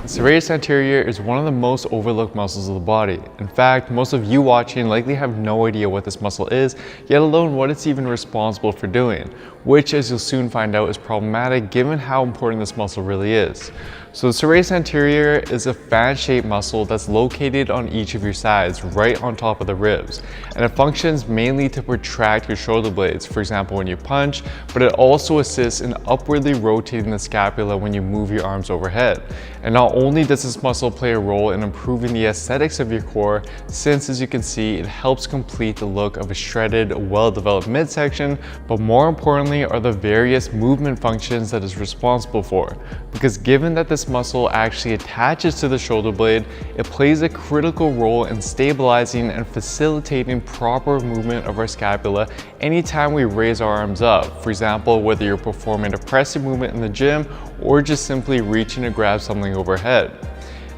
Serratus anterior is one of the most overlooked muscles of the body. In fact, most of you watching likely have no idea what this muscle is, yet alone what it's even responsible for doing, which, as you'll soon find out, is problematic given how important this muscle really is. So the serratus anterior is a fan-shaped muscle that's located on each of your sides, right on top of the ribs. And it functions mainly to protract your shoulder blades, for example when you punch, but it also assists in upwardly rotating the scapula when you move your arms overhead. And not only does this muscle play a role in improving the aesthetics of your core, since as you can see, it helps complete the look of a shredded, well-developed midsection, but more importantly are the various movement functions that it's responsible for. Because given that this muscle actually attaches to the shoulder blade, it plays a critical role in stabilizing and facilitating proper movement of our scapula anytime we raise our arms up. For example, whether you're performing a pressing movement in the gym or just simply reaching to grab something overhead.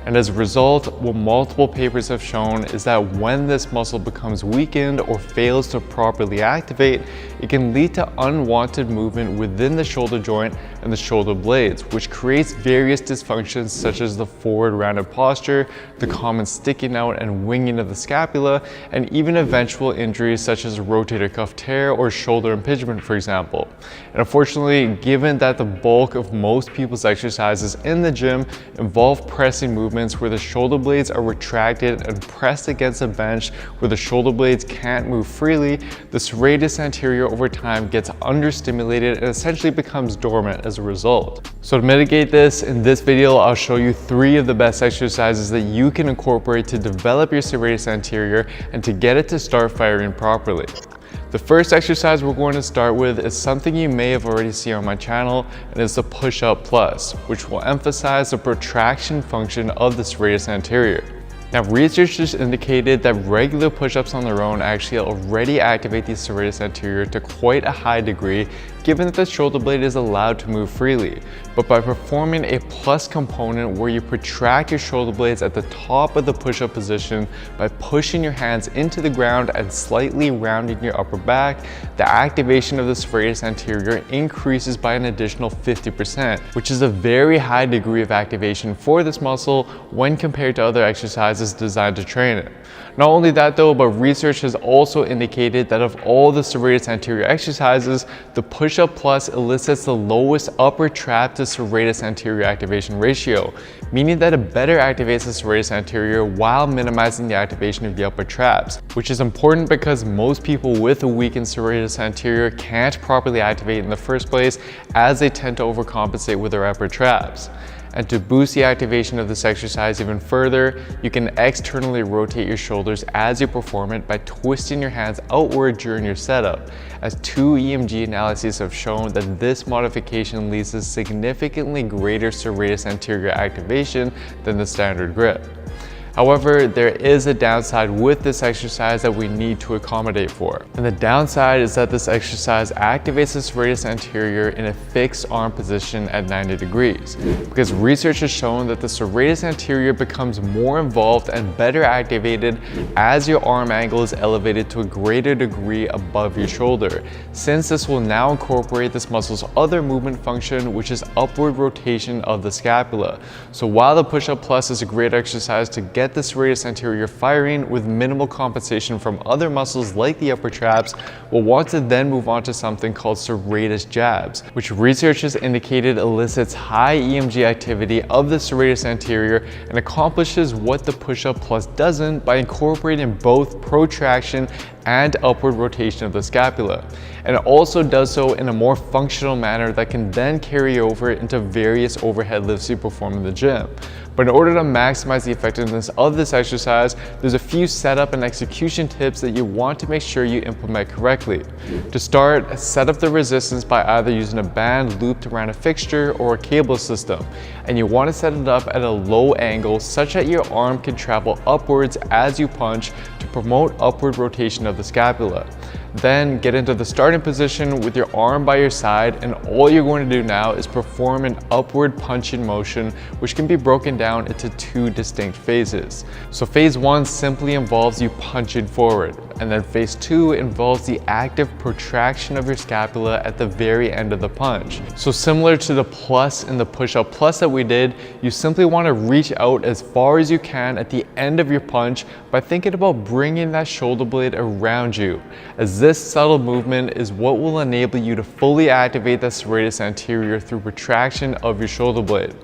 And as a result, what multiple papers have shown is that when this muscle becomes weakened or fails to properly activate, it can lead to unwanted movement within the shoulder joint and the shoulder blades, which creates various dysfunctions such as the forward rounded posture, the common sticking out and winging of the scapula, and even eventual injuries such as a rotator cuff tear or shoulder impingement, for example. And unfortunately, given that the bulk of most people's exercises in the gym involve pressing movements where the shoulder blades are retracted and pressed against a bench where the shoulder blades can't move freely, the serratus anterior over time gets understimulated and essentially becomes dormant as a result. So to mitigate this, in this video I'll show you 3 of the best exercises that you can incorporate to develop your serratus anterior and to get it to start firing properly. The first exercise we're going to start with is something you may have already seen on my channel, and it's the push-up plus, which will emphasize the protraction function of the serratus anterior. Now, research has indicated that regular push-ups on their own actually already activate the serratus anterior to quite a high degree, given that the shoulder blade is allowed to move freely. But by performing a plus component where you protract your shoulder blades at the top of the push-up position by pushing your hands into the ground and slightly rounding your upper back, the activation of the serratus anterior increases by an additional 50%, which is a very high degree of activation for this muscle when compared to other exercises designed to train it. Not only that though, but research has also indicated that of all the serratus anterior exercises, the push-up plus elicits the lowest upper trap to serratus anterior activation ratio, meaning that it better activates the serratus anterior while minimizing the activation of the upper traps, which is important because most people with a weakened serratus anterior can't properly activate in the first place, as they tend to overcompensate with their upper traps. And to boost the activation of this exercise even further, you can externally rotate your shoulders as you perform it by twisting your hands outward during your setup, as 2 EMG analyses have shown that this modification leads to significantly greater serratus anterior activation than the standard grip. However, there is a downside with this exercise that we need to accommodate for. And the downside is that this exercise activates the serratus anterior in a fixed arm position at 90 degrees. Because research has shown that the serratus anterior becomes more involved and better activated as your arm angle is elevated to a greater degree above your shoulder, since this will now incorporate this muscle's other movement function, which is upward rotation of the scapula. So while the push-up plus is a great exercise to get the serratus anterior firing with minimal compensation from other muscles like the upper traps, we'll want to then move on to something called serratus jabs, which research has indicated elicits high EMG activity of the serratus anterior and accomplishes what the push-up plus doesn't by incorporating both protraction and upward rotation of the scapula. And it also does so in a more functional manner that can then carry over into various overhead lifts you perform in the gym. But in order to maximize the effectiveness of this exercise, there's a few setup and execution tips that you want to make sure you implement correctly. To start, set up the resistance by either using a band looped around a fixture or a cable system. And you want to set it up at a low angle such that your arm can travel upwards as you punch to promote upward rotation of the scapula. Then get into the starting position with your arm by your side, and all you're going to do now is perform an upward punching motion, which can be broken down into 2 distinct phases. So phase 1 simply involves you punching forward. And then phase 2 involves the active protraction of your scapula at the very end of the punch. So similar to the plus in the push-up plus that we did, you simply want to reach out as far as you can at the end of your punch by thinking about bringing that shoulder blade around you, as this subtle movement is what will enable you to fully activate the serratus anterior through protraction of your shoulder blade.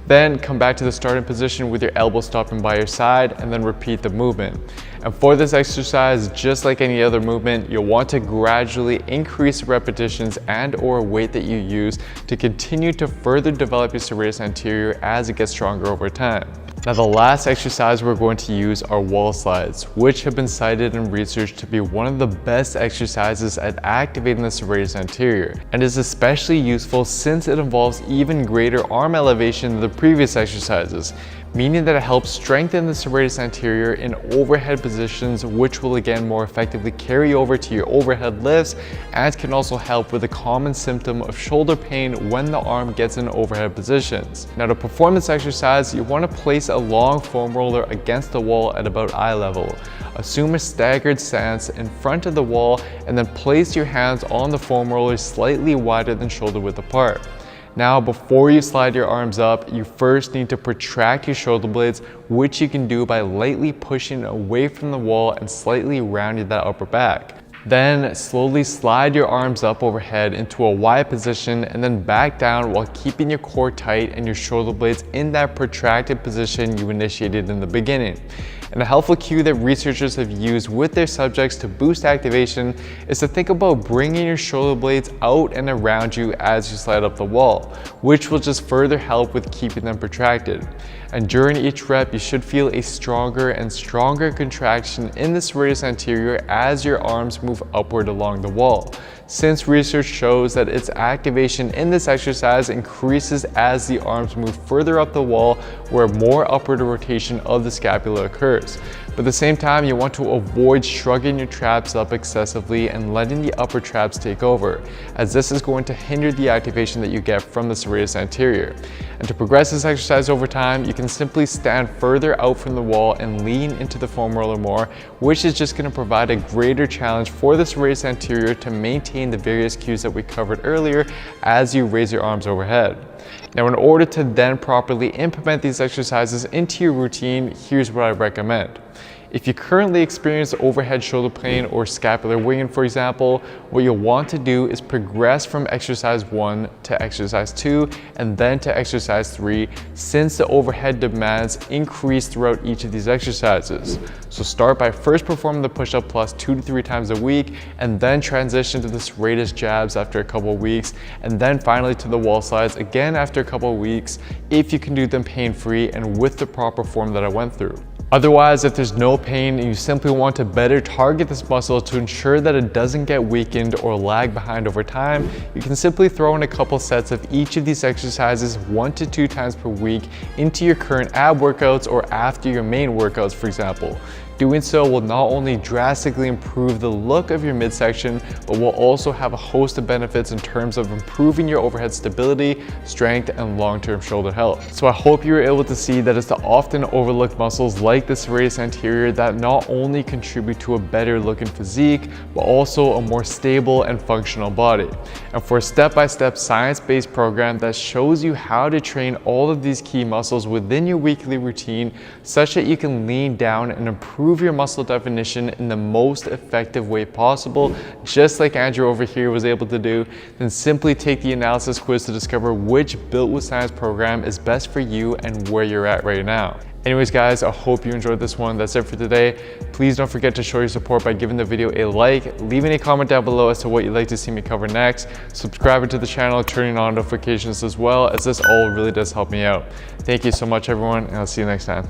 Then come back to the starting position with your elbow stopping by your side and then repeat the movement. And for this exercise, just like any other movement, you'll want to gradually increase repetitions and/or weight that you use to continue to further develop your serratus anterior as it gets stronger over time. Now the last exercise we're going to use are wall slides, which have been cited in research to be one of the best exercises at activating the serratus anterior, and is especially useful since it involves even greater arm elevation than the previous exercises, meaning that it helps strengthen the serratus anterior in overhead positions, which will again more effectively carry over to your overhead lifts and can also help with a common symptom of shoulder pain when the arm gets in overhead positions. Now to perform this exercise, you want to place a long foam roller against the wall at about eye level. Assume a staggered stance in front of the wall and then place your hands on the foam roller slightly wider than shoulder width apart. Now, before you slide your arms up, you first need to protract your shoulder blades, which you can do by lightly pushing away from the wall and slightly rounding that upper back. Then slowly slide your arms up overhead into a Y position and then back down while keeping your core tight and your shoulder blades in that protracted position you initiated in the beginning. And a helpful cue that researchers have used with their subjects to boost activation is to think about bringing your shoulder blades out and around you as you slide up the wall, which will just further help with keeping them protracted. And during each rep, you should feel a stronger and stronger contraction in the serratus anterior as your arms move upward along the wall, since research shows that its activation in this exercise increases as the arms move further up the wall, where more upward rotation of the scapula occurs. But at the same time, you want to avoid shrugging your traps up excessively and letting the upper traps take over, as this is going to hinder the activation that you get from the serratus anterior. And to progress this exercise over time, you can simply stand further out from the wall and lean into the foam roller more, which is just going to provide a greater challenge for the serratus anterior to maintain the various cues that we covered earlier as you raise your arms overhead. Now, in order to then properly implement these exercises into your routine, here's what I recommend. If you currently experience overhead shoulder pain or scapular winging, for example, what you'll want to do is progress from exercise 1 to exercise 2 and then to exercise 3, since the overhead demands increase throughout each of these exercises. So start by first performing the push-up plus 2 to 3 times a week, and then transition to the serratus jabs after a couple of weeks, and then finally to the wall slides again after a couple of weeks, if you can do them pain-free and with the proper form that I went through. Otherwise, if there's no pain and you simply want to better target this muscle to ensure that it doesn't get weakened or lag behind over time, you can simply throw in a couple sets of each of these exercises 1 to 2 times per week into your current ab workouts or after your main workouts, for example. Doing so will not only drastically improve the look of your midsection, but will also have a host of benefits in terms of improving your overhead stability, strength, and long-term shoulder health. So I hope you were able to see that it's the often overlooked muscles like the serratus anterior that not only contribute to a better looking physique, but also a more stable and functional body. And for a step-by-step science-based program that shows you how to train all of these key muscles within your weekly routine, such that you can lean down and improve your muscle definition in the most effective way possible, just like Andrew over here was able to do, then simply take the analysis quiz to discover which Built with Science program is best for you and where you're at right now. Anyways guys, I hope you enjoyed this one. That's it for today. Please don't forget to show your support by giving the video a like, leaving a comment down below as to what you'd like to see me cover next, subscribing to the channel, turning on notifications as well, as this all really does help me out. Thank you so much everyone, and I'll see you next time.